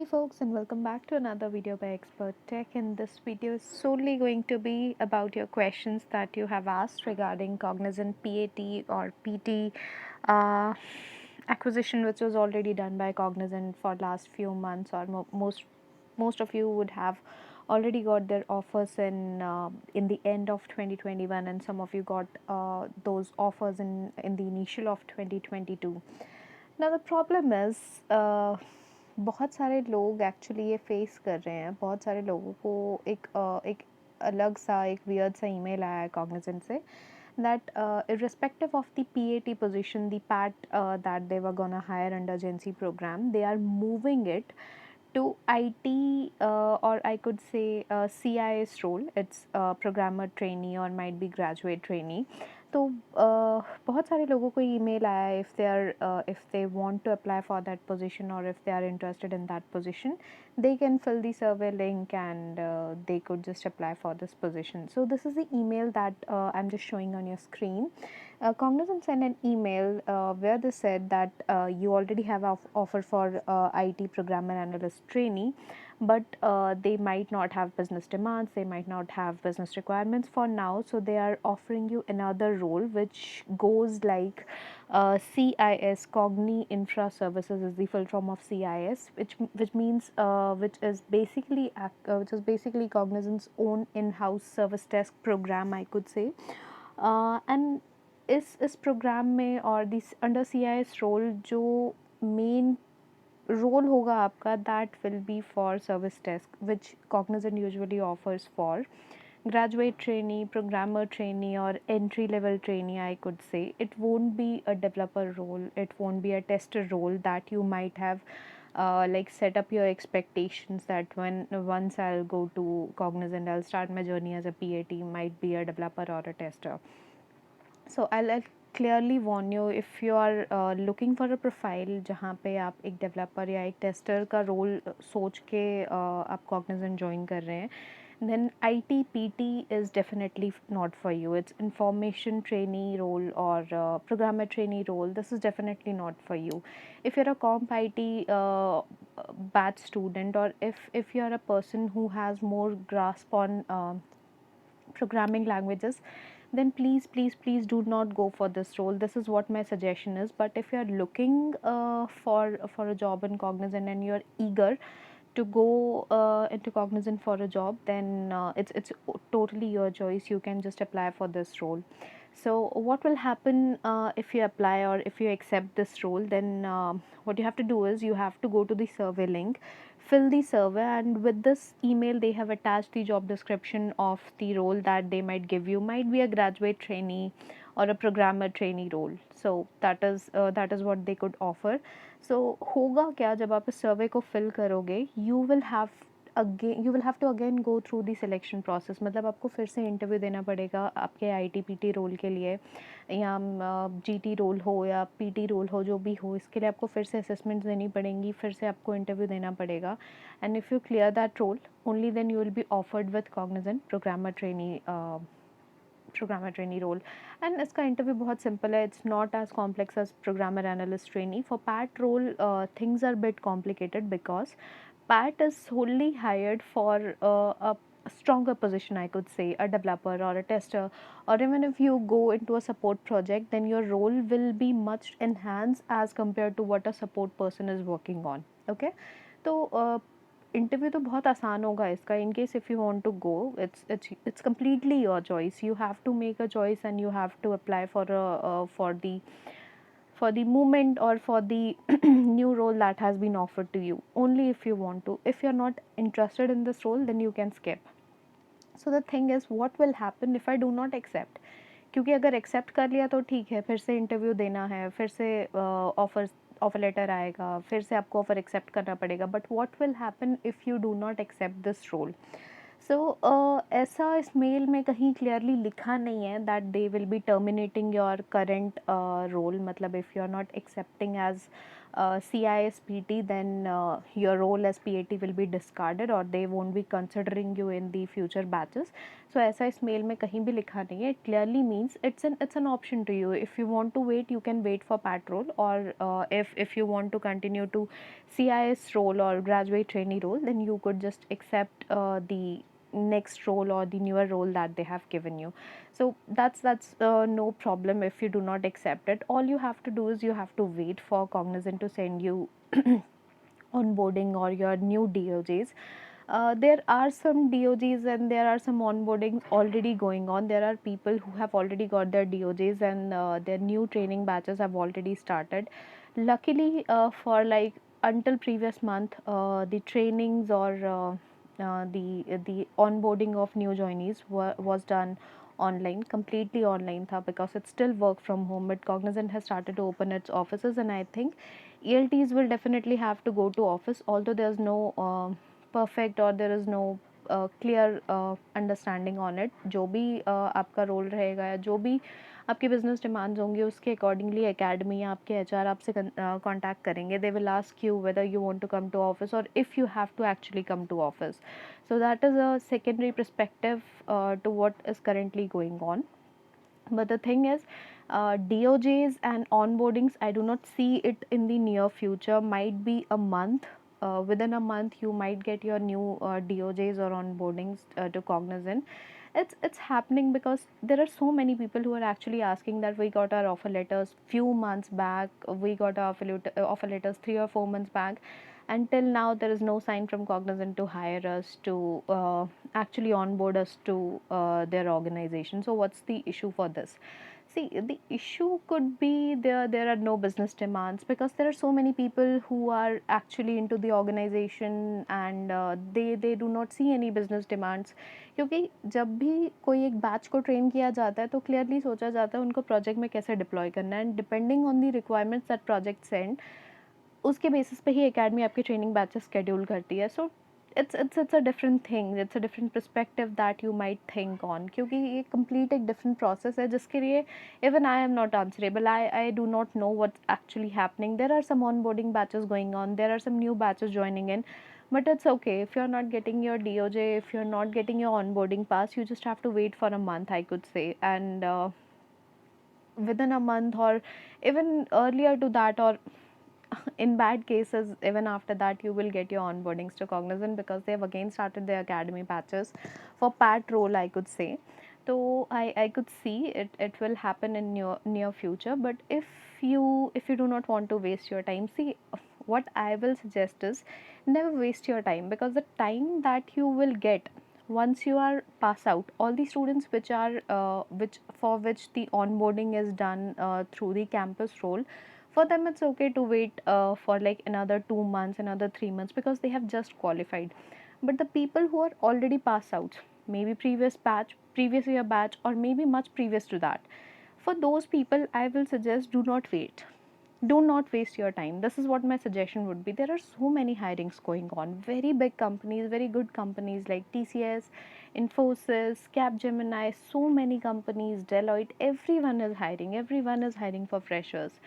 Hey folks, and welcome back to another video by Expert Tech. And this video is solely going to be about your questions that you have asked regarding Cognizant PAT or PT uh, acquisition, which was already done by Cognizant for last few months, or most of you would have already got their offers in the end of 2021, and some of you got those offers in the initial of 2022. Now the problem is बहुत सारे लोग actually ये face कर रहे हैं. बहुत सारे लोगों को एक अलग सा एक वियर्ड सा ईमेल आया है कॉग्निजेंट से that irrespective of the PAT position, the PAT that they were gonna hire under agency program, they are moving it to IT, or I could say CIS role. It's programmer trainee or might be graduate trainee. तो बहुत सारे लोगों को email आया है if they want to apply for that position or if they are interested in that position, they can fill the survey link and they could just apply for this position. So this is the email that I'm just showing on your screen. Cognizant sent an email where they said that you already have an offer for IT programmer analyst trainee, but they might not have business demands, they might not have business requirements for now, so they are offering you another role which goes like CIS. Cogni Infra Services is the full form of CIS, which means which is basically Cognizant's own in-house service desk program, I could say. And इस programme में और this under CIS role जो main role होगा आपका, that will be for service desk which Cognizant usually offers for graduate trainee, programmer trainee, or entry level trainee, I could say. It won't be a developer role, it won't be a tester role that you might have like set up your expectations that when once I'll go to Cognizant, I'll start my journey as a PAT, might be a developer or a tester. So I'll clearly warn you, if you are looking for a profile जहाँ पे आप एक developer या एक tester का role सोच के आप Cognizant join कर रहे हैं, then IT PT is definitely not for you. It's information trainee role or programmer trainee role. This is definitely not for you. If you're a comp IT batch student, or if you're a person who has more grasp on programming languages, then please do not go for this role. This is what my suggestion is. But if you are looking for a job in Cognizant and you are eager to go into Cognizant for a job, then it's totally your choice. You can just apply for this role. So what will happen if you apply or if you accept this role? Then what you have to do is you have to go to the survey link, fill the survey, and with this email they have attached the job description of the role that they might give you. Might be a graduate trainee or a programmer trainee role. So that is what they could offer. So होगा क्या, जब आप इस सर्वे को fill करोगे, you will have to again go through the selection process. मतलब आपको फिर से इंटरव्यू देना पड़ेगा आपके IT PT रोल के लिए, या GT रोल हो या PT रोल हो, जो भी हो, इसके लिए आपको फिर से असेसमेंट्स देनी पड़ेंगी, फिर से आपको इंटरव्यू देना पड़ेगा. And if you clear that role, only then you will be offered with Cognizant programmer trainee role. And इसका इंटरव्यू बहुत सिंपल है. It's not as complex as programmer analyst trainee. For PAT role, things are bit complicated because PAT is solely hired for a stronger position, I could say, a developer or a tester, or even if you go into a support project, then your role will be much enhanced as compared to what a support person is working on. Okay, तो interview तो बहुत आसान होगा इसका. In case if you want to go, it's completely your choice. You have to make a choice and you have to apply for the movement or for the new role that has been offered to you, only if you want to. If you're not interested in this role, then you can skip. So the thing is, what will happen if I do not accept? क्योंकि अगर accept कर लिया तो ठीक है, फिर से interview देना है, फिर से ऑफर लेटर आएगा, फिर से आपको ऑफर एक्सेप्ट करना पड़ेगा. But what will happen if you do not accept this role? So ऐसा इस मेल में कहीं क्लियरली लिखा नहीं है that they will be terminating your current role. मतलब if you are not accepting as CIS PT, then your role as PAT will be discarded or they won't be considering you in the future batches. So ऐसा इस mail में कहीं भी लिखा नहीं है. It clearly means it's an option to you. If you want to wait, you can wait for PAT role, or if you want to continue to CIS role or graduate trainee role, then you could just accept the next role or the newer role that they have given you. So that's no problem if you do not accept it. All you have to do is you have to wait for Cognizant to send you onboarding or your new DOJs. There are some DOJs and there are some onboardings already going on. There are people who have already got their DOJs and their new training batches have already started. Luckily, for like until previous month, the trainings or the onboarding of new joinees was done online, completely online tha, because it's still work from home, but Cognizant has started to open its offices, and I think ELTs will definitely have to go to office, although there's no perfect or there is no clear understanding on it. जो भी आपका role रहेगा या जो भी आपकी business demands होंगी उसके अकॉर्डिंगली एकेडमी या आपके एचआर आपसे कांटेक्ट करेंगे. They will ask you whether you want to come to office और if you have to actually come to office. So that is a secondary perspective to what is currently going on. But the thing is, DOJs and onboardings, I do not see it in the near future. Might be a month. Within a month, you might get your new DOJs or onboardings to Cognizant. It's happening because there are so many people who are actually asking that we got our offer letters few months back. We got our offer letters 3 or 4 months back. Until now, there is no sign from Cognizant to hire us to actually onboard us to their organization. So, what's the issue for this? See, the issue could be there are no business demands because there are so many people who are actually into the organization and they do not see any business demands. क्योंकि जब भी कोई एक batch को train किया जाता है तो क्लियरली सोचा जाता है उनको प्रोजेक्ट में कैसे डिप्लॉय करना है, and depending on the requirements that project send, उसके बेसिस पे ही एकेडमी आपकी ट्रेनिंग बैचेस शेड्यूल करती है. सो it's a different thing, it's a different perspective that you might think on, क्योंकि ये complete एक different process है जिसके लिए even I am not answerable. I do not know what's actually happening. There are some onboarding batches going on, there are some new batches joining in, but it's okay if you're not getting your DOJ, if you're not getting your onboarding pass, you just have to wait for a month, I could say. And within a month or even earlier to that, or in bad cases even after that, you will get your onboardings to Cognizant because they have again started their academy batches for pat role, I could say. So I could see it will happen in near future. But if you do not want to waste your time, see, what I will suggest is never waste your time, because the time that you will get once you are pass out, all the students which are which the onboarding is done through the campus role, for them it's okay to wait for like another 2 months, another 3 months, because they have just qualified. But the people who are already passed out, maybe previous batch, previous year batch, or maybe much previous to that, for those people I will suggest do not wait, do not waste your time. This is what my suggestion would be. There are so many hirings going on, very big companies, very good companies like TCS, Infosys, Capgemini, so many companies, Deloitte, everyone is hiring for freshers.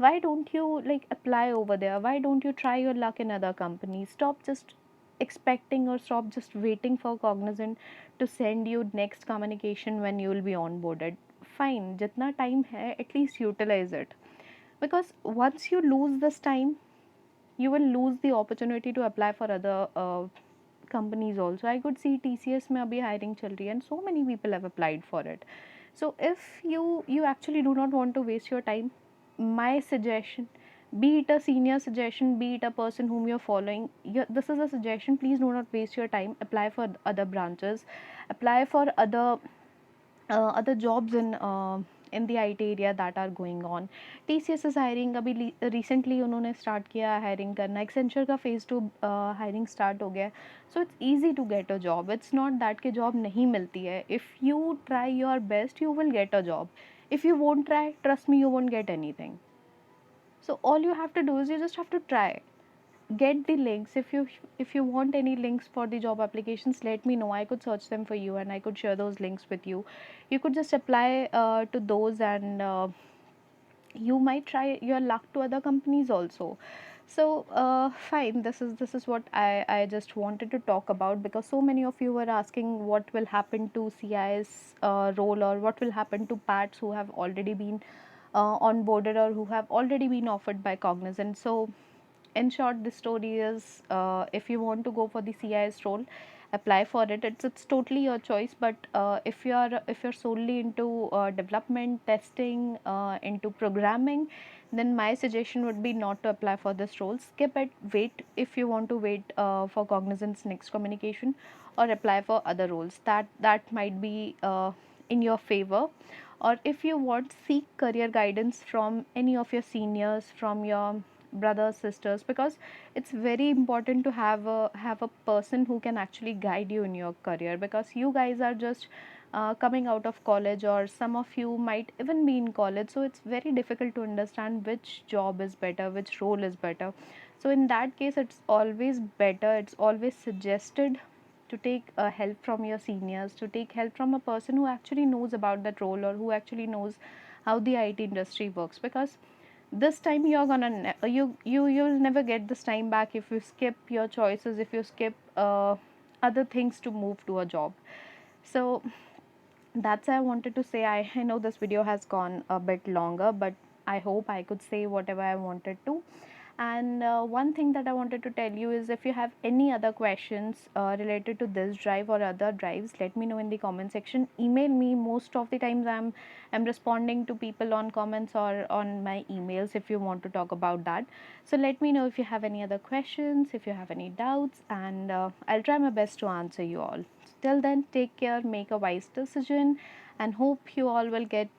Why don't you like apply over there? Why don't you try your luck in other companies? Stop just expecting or stop just waiting for Cognizant to send you next communication when you will be onboarded. Fine, jitna time hai, at least utilize it, because once you lose this time, you will lose the opportunity to apply for other companies also. I could see TCS में अभी hiring चल रही है and so many people have applied for it. So if you actually do not want to waste your time, my suggestion, be it a senior suggestion, be it a person whom you're following, this is a suggestion, please do not waste your time. Apply for other branches, apply for other jobs in the IT area that are going on. TCS is hiring. अभी recently उन्होंने start किया hiring करना. Accenture का phase 2 hiring start हो गया. So it's easy to get a job. It's not that कि job नहीं मिलती है. If you try your best, you will get a job. If you won't try, trust me, you won't get anything. So all you have to do is you just have to try, get the links. If you want any links for the job applications, let me know. I could search them for you and I could share those links with you. You could just apply to those, and you might try your luck to other companies also. So fine, this is what I just wanted to talk about, because so many of you were asking what will happen to CIS role, or what will happen to PATs who have already been onboarded or who have already been offered by Cognizant. So in short, the story is, if you want to go for the CIS role, apply for it. It's totally your choice. But if you're solely into development, testing, into programming, then my suggestion would be not to apply for this role. Skip it. Wait, if you want to wait for Cognizant's next communication, or apply for other roles. That might be in your favor. Or if you want, seek career guidance from any of your seniors, from your brothers, sisters, because it's very important to have a person who can actually guide you in your career, because you guys are just coming out of college, or some of you might even be in college, so it's very difficult to understand which job is better, which role is better. So in that case, it's always better, it's always suggested to take help from your seniors, to take help from a person who actually knows about that role, or who actually knows how the IT industry works. Because this time you're gonna you'll never get this time back if you skip your choices, if you skip other things to move to a job. So that's I wanted to say. I know this video has gone a bit longer, but I hope I could say whatever I wanted to. And one thing that I wanted to tell you is, if you have any other questions related to this drive or other drives, let me know in the comment section. Email me. Most of the times I'm responding to people on comments or on my emails if you want to talk about that. So let me know if you have any other questions, if you have any doubts, and I'll try my best to answer you all. Till then, take care, make a wise decision, and hope you all will get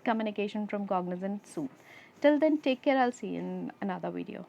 communication from Cognizant soon. Till then, take care. I'll see you in another video.